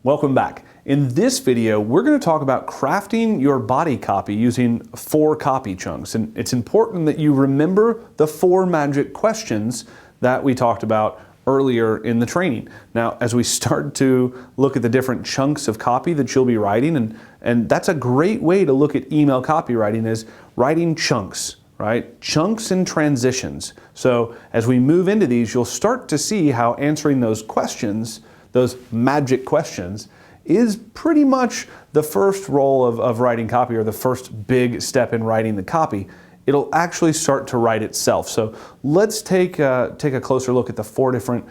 Welcome back. In this video, we're going to talk about crafting your body copy using 4 copy chunks. And it's important that you remember the 4 magic questions that we talked about earlier in the training. Now, as we start to look at the different chunks of copy that you'll be writing, and that's a great way to look at email copywriting, is writing chunks, right? Chunks and transitions. So as we move into these, you'll start to see how answering those questions, those magic questions, is pretty much the first role of writing copy, or the first big step in writing the copy. It'll actually start to write itself. So let's take a closer look at the 4 different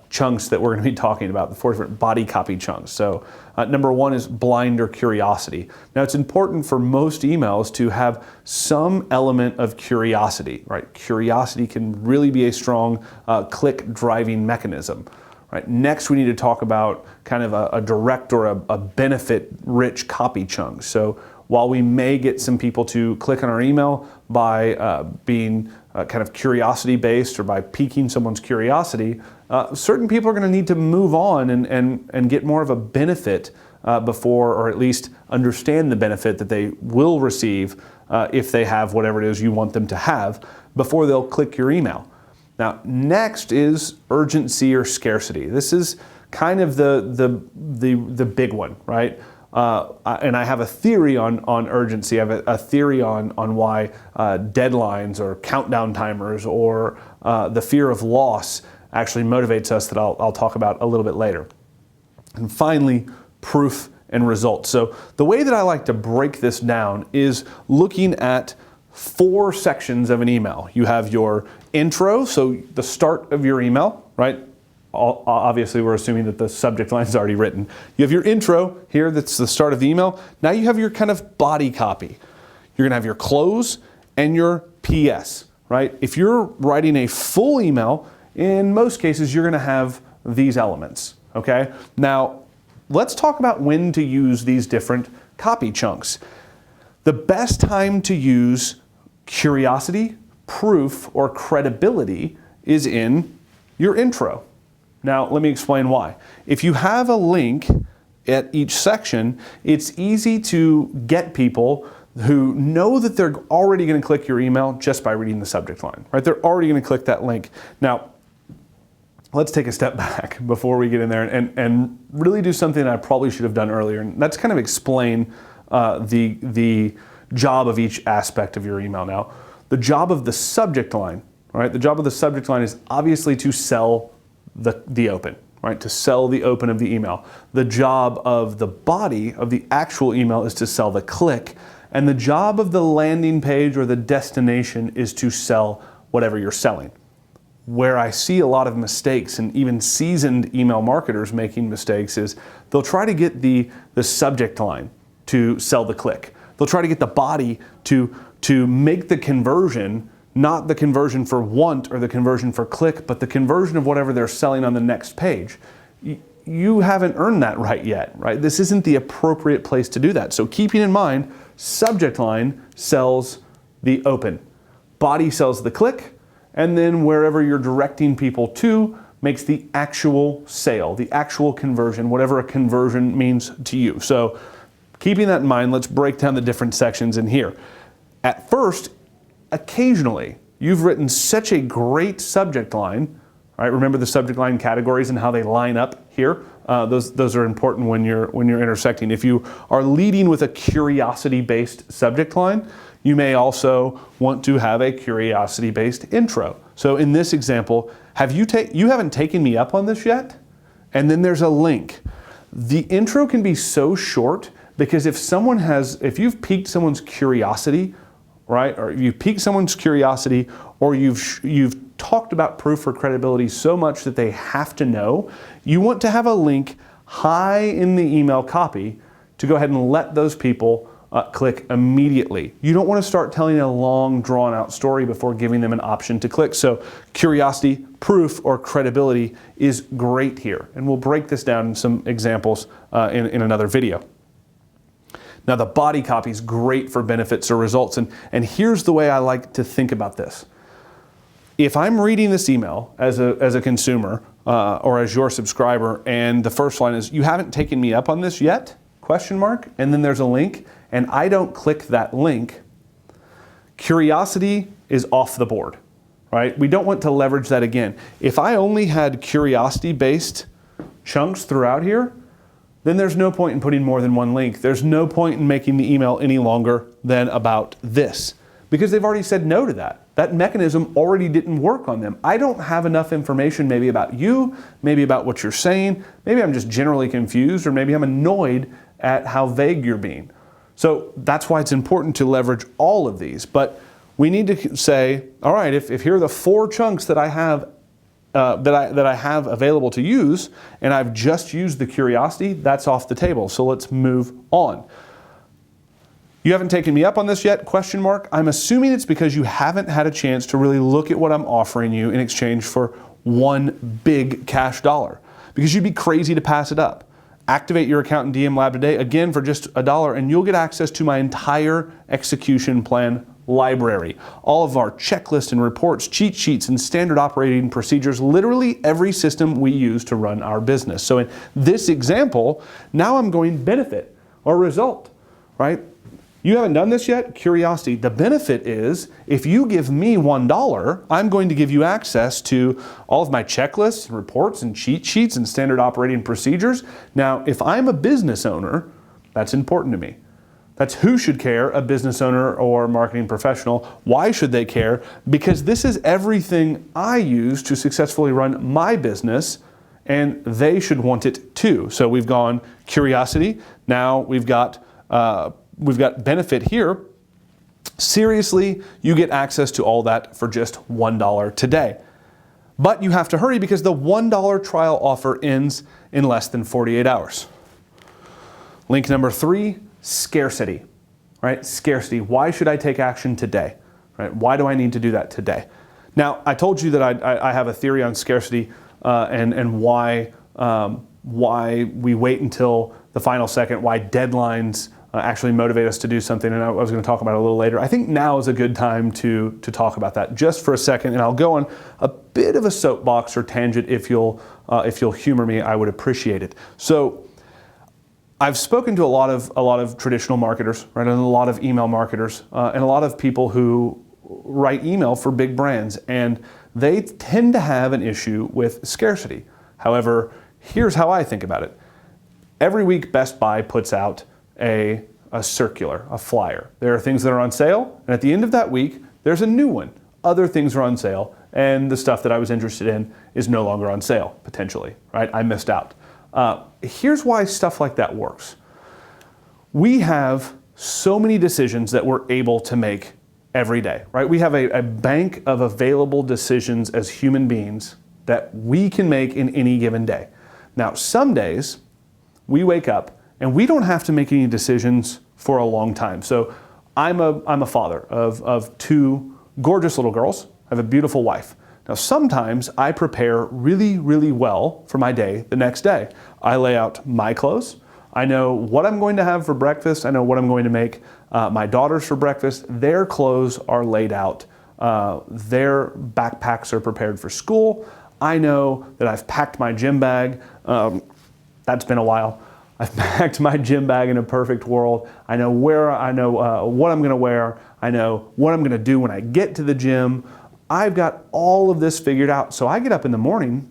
chunks that we're going to be talking about, the 4 different body copy chunks. So number 1 is blind or curiosity. Now, it's important for most emails to have some element of curiosity, right? Curiosity can really be a strong click driving mechanism. Right. Next, we need to talk about kind of a direct or a benefit-rich copy chunk. So while we may get some people to click on our email by being kind of curiosity-based or by piquing someone's curiosity, certain people are going to need to move on and get more of a benefit before, or at least understand the benefit that they will receive if they have whatever it is you want them to have, before they'll click your email. Now, next is urgency or scarcity. This is kind of the big one, right? And I have a theory on urgency. I have a theory on why deadlines or countdown timers or the fear of loss actually motivates us, that I'll talk about a little bit later. And finally, proof and results. So the way that I like to break this down is looking at 4 sections of an email. You have your intro, so the start of your email, right? Obviously, we're assuming that the subject line is already written. You have your intro here, that's the start of the email. Now you have your kind of body copy. You're gonna have your close and your PS, right? If you're writing a full email, in most cases, you're gonna have these elements, okay? Now, let's talk about when to use these different copy chunks. The best time to use curiosity, proof, or credibility is in your intro. Now, let me explain why. If you have a link at each section, it's easy to get people who know that they're already going to click your email just by reading the subject line, right? They're already going to click that link. Now, let's take a step back before we get in there and really do something that I probably should have done earlier, and that's kind of explain the job of each aspect of your email. Now, the job of the subject line, right? The job of the subject line is obviously to sell the open, right? To sell the open of the email. The job of the body of the actual email is to sell the click, and the job of the landing page or the destination is to sell whatever you're selling. Where I see a lot of mistakes, and even seasoned email marketers making mistakes, is they'll try to get the subject line to sell the click. They'll try to get the body to make the conversion, not the conversion for want or the conversion for click, but the conversion of whatever they're selling on the next page. You haven't earned that right yet, right? This isn't the appropriate place to do that. So keeping in mind, subject line sells the open, body sells the click, and then wherever you're directing people to makes the actual sale, the actual conversion, whatever a conversion means to you. So keeping that in mind, let's break down the different sections in here. At first, occasionally, you've written such a great subject line, right? Remember the subject line categories and how they line up here? Those are important when you're intersecting. If you are leading with a curiosity-based subject line, you may also want to have a curiosity-based intro. So in this example, you haven't taken me up on this yet? And then there's a link. The intro can be so short because if you've piqued someone's curiosity, right, or you've piqued someone's curiosity, or you've talked about proof or credibility so much that they have to know, you want to have a link high in the email copy to go ahead and let those people click immediately. You don't want to start telling a long, drawn-out story before giving them an option to click. So curiosity, proof, or credibility is great here. And we'll break this down in some examples in another video. Now, the body copy is great for benefits or results. And here's the way I like to think about this. If I'm reading this email as a consumer, or as your subscriber, and the first line is, "You haven't taken me up on this yet?" Question mark, and then there's a link, and I don't click that link, curiosity is off the board, right? We don't want to leverage that again. If I only had curiosity-based chunks throughout here, then there's no point in putting more than one link. There's no point in making the email any longer than about this, because they've already said no to that. That mechanism already didn't work on them. I don't have enough information maybe about you, maybe about what you're saying, maybe I'm just generally confused, or maybe I'm annoyed at how vague you're being. So that's why it's important to leverage all of these. But we need to say, all right, if here are the 4 chunks that I have that I have available to use, and I've just used the curiosity, that's off the table. So let's move on. You haven't taken me up on this yet? Question mark. I'm assuming it's because you haven't had a chance to really look at what I'm offering you in exchange for one big cash dollar, because you'd be crazy to pass it up. Activate your account in DM Lab today, again for just $1, and you'll get access to my entire execution plan library. All of our checklists and reports, cheat sheets, and standard operating procedures, literally every system we use to run our business. So in this example, now I'm going benefit or result, right? You haven't done this yet? Curiosity. The benefit is, if you give me $1, I'm going to give you access to all of my checklists, reports, and cheat sheets, and standard operating procedures. Now, if I'm a business owner, that's important to me. That's who should care, a business owner or marketing professional. Why should they care? Because this is everything I use to successfully run my business, and they should want it too. So we've gone curiosity. Now we've got benefit here. Seriously, you get access to all that for just $1 today. But you have to hurry because the $1 trial offer ends in less than 48 hours. Link number 3, scarcity, right? Scarcity. Why should I take action today, right? Why do I need to do that today? Now, I told you that I have a theory on scarcity and why we wait until the final second, why deadlines actually motivate us to do something, and I was going to talk about it a little later. I think now is a good time to talk about that just for a second, and I'll go on a bit of a soapbox or tangent if you'll humor me. I would appreciate it. So I've spoken to a lot of traditional marketers, right, and a lot of email marketers, and a lot of people who write email for big brands, and they tend to have an issue with scarcity. However, here's how I think about it. Every week, Best Buy puts out a circular, a flyer. There are things that are on sale, and at the end of that week, there's a new one. Other things are on sale, and the stuff that I was interested in is no longer on sale, potentially, right? I missed out. Here's why stuff like that works. We have so many decisions that we're able to make every day, right? We have a bank of available decisions as human beings that we can make in any given day. Now, some days we wake up and we don't have to make any decisions for a long time. So I'm a father of 2 gorgeous little girls. I have a beautiful wife. Now, sometimes I prepare really, really well for my day the next day. I lay out my clothes. I know what I'm going to have for breakfast. I know what I'm going to make my daughters for breakfast. Their clothes are laid out. Their backpacks are prepared for school. I know that I've packed my gym bag. That's been a while. I've packed my gym bag in a perfect world. I know what I'm going to wear. I know what I'm going to do when I get to the gym. I've got all of this figured out. So I get up in the morning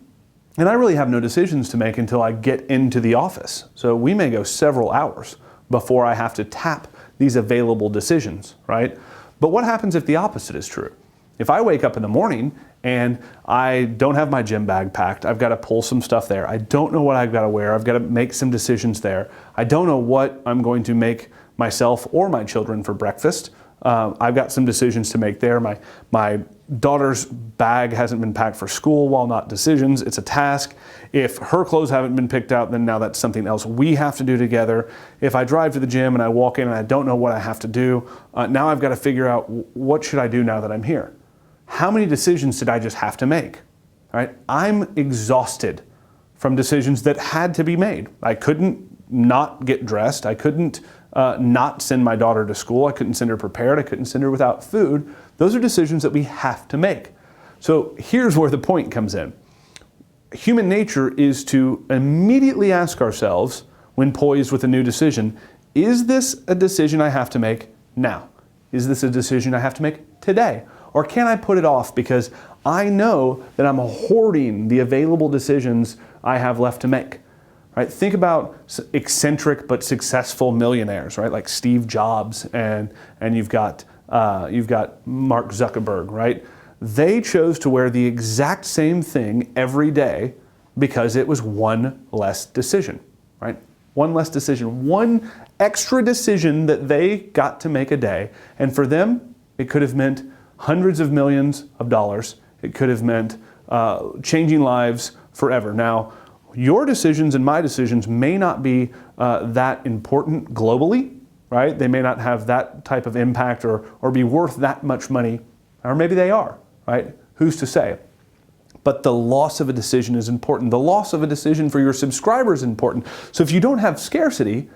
and I really have no decisions to make until I get into the office. So we may go several hours before I have to tap these available decisions, right? But what happens if the opposite is true? If I wake up in the morning and I don't have my gym bag packed, I've got to pull some stuff there. I don't know what I've got to wear. I've got to make some decisions there. I don't know what I'm going to make myself or my children for breakfast. I've got some decisions to make there. My daughter's bag hasn't been packed for school. While not decisions, it's a task. If her clothes haven't been picked out, then now that's something else we have to do together. If I drive to the gym and I walk in and I don't know what I have to do, now I've got to figure out what should I do now that I'm here. How many decisions did I just have to make? Right? I'm exhausted from decisions that had to be made. I couldn't not get dressed. I couldn't not send my daughter to school. I couldn't send her prepared. I couldn't send her without food. Those are decisions that we have to make. So here's where the point comes in. human nature is to immediately ask ourselves, when poised with a new decision, is this a decision I have to make now? Is this a decision I have to make today? Or can I put it off because I know that I'm hoarding the available decisions I have left to make? Right? Think about eccentric but successful millionaires, right? Like Steve Jobs and you've got Mark Zuckerberg, right? They chose to wear the exact same thing every day because it was one less decision, right? One less decision, one extra decision that they got to make a day. And for them, it could have meant hundreds of millions of dollars. It could have meant changing lives forever. Now, your decisions and my decisions may not be that important globally, right? They may not have that type of impact or be worth that much money, or maybe they are, right? Who's to say? But the loss of a decision is important. The loss of a decision for your subscribers is important. So if you don't have scarcity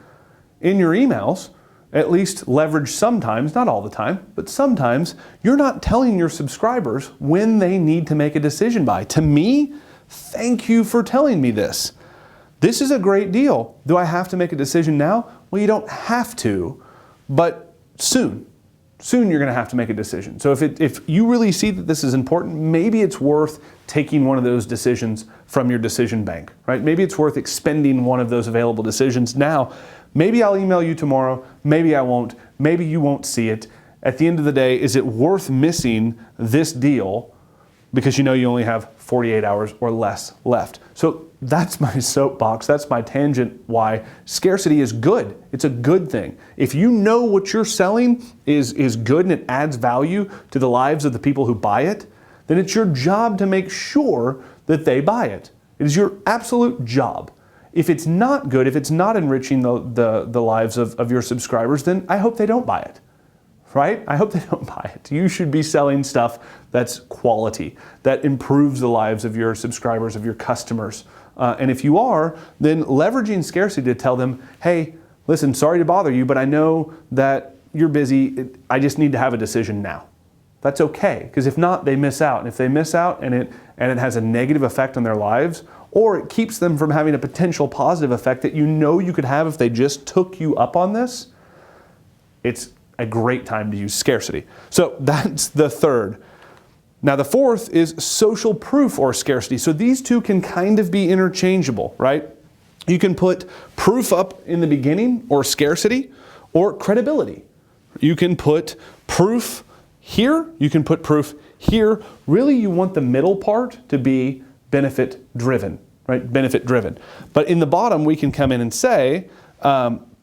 in your emails, at least leverage sometimes, not all the time, but sometimes, you're not telling your subscribers when they need to make a decision by. To me, thank you for telling me this. This is a great deal. Do I have to make a decision now? Well, you don't have to, but soon. Soon you're going to have to make a decision. So if you really see that this is important, maybe it's worth taking one of those decisions from your decision bank, right? Maybe it's worth expending one of those available decisions now. Maybe I'll email you tomorrow. Maybe I won't. Maybe you won't see it. At the end of the day, is it worth missing this deal because you know you only have 48 hours or less left? So that's my soapbox. That's my tangent why scarcity is good. It's a good thing. If you know what you're selling is good and it adds value to the lives of the people who buy it, then it's your job to make sure that they buy it. It is your absolute job. If it's not good, if it's not enriching the lives of your subscribers, then I hope they don't buy it. Right? I hope they don't buy it. You should be selling stuff that's quality, that improves the lives of your subscribers, of your customers. And if you are, then leveraging scarcity to tell them, hey, listen, sorry to bother you, but I know that you're busy. I just need to have a decision now. That's okay, because if not, they miss out. And if they miss out and it has a negative effect on their lives, or it keeps them from having a potential positive effect that you know you could have if they just took you up on this, it's a great time to use scarcity. So that's the third. Now the fourth is social proof or scarcity. So these two can kind of be interchangeable, right? You can put proof up in the beginning, or scarcity, or credibility. You can put proof here, you can put proof here. Really, you want the middle part to be benefit driven, right? Benefit driven. But in the bottom, we can come in and say,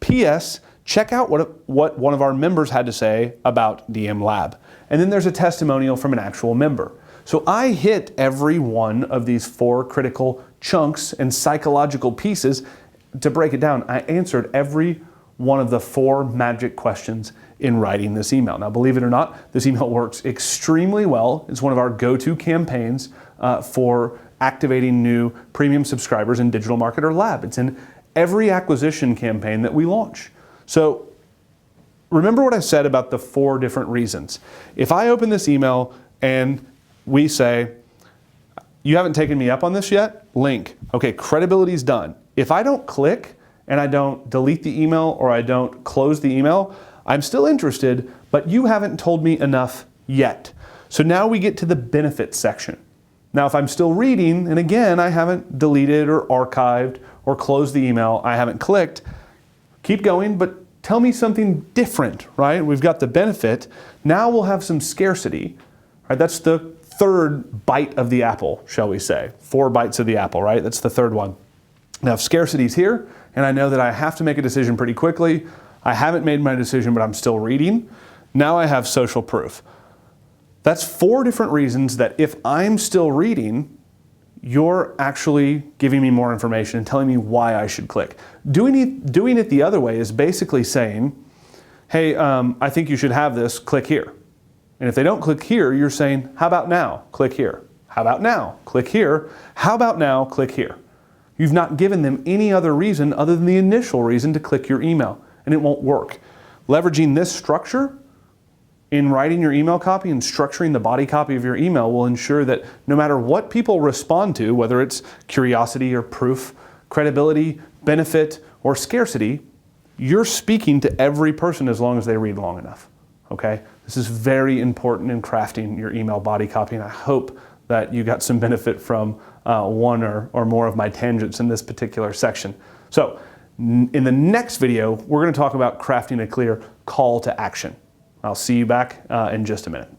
P.S., check out what one of our members had to say about DM Lab. And then there's a testimonial from an actual member. So I hit every one of these four critical chunks and psychological pieces. To break it down, I answered every one of the four magic questions in writing this email. Now, believe it or not, this email works extremely well. It's one of our go-to campaigns for activating new premium subscribers in Digital Marketer Lab. It's in every acquisition campaign that we launch. So remember what I said about the four different reasons. If I open this email and we say, you haven't taken me up on this yet, link. Okay, credibility's done. If I don't click and I don't delete the email or I don't close the email, I'm still interested, but you haven't told me enough yet. So now we get to the benefits section. Now, if I'm still reading, and again, I haven't deleted or archived or closed the email, I haven't clicked, keep going, but tell me something different, right? We've got the benefit. Now we'll have some scarcity, right? That's the third bite of the apple, shall we say. 4 bites of the apple, right? That's the third one. Now, if scarcity's here, and I know that I have to make a decision pretty quickly, I haven't made my decision, but I'm still reading, now I have social proof. That's 4 different reasons that if I'm still reading, you're actually giving me more information and telling me why I should click. Doing it the other way is basically saying, hey, I think you should have this, click here. And if they don't click here, you're saying, how about now? Click here. How about now? Click here. How about now? Click here. You've not given them any other reason other than the initial reason to click your email, and it won't work. Leveraging this structure in writing your email copy and structuring the body copy of your email will ensure that no matter what people respond to, whether it's curiosity or proof, credibility, benefit, or scarcity, you're speaking to every person as long as they read long enough, okay? This is very important in crafting your email body copy, and I hope that you got some benefit from one or more of my tangents in this particular section. So, in the next video, we're going to talk about crafting a clear call to action. I'll see you back in just a minute.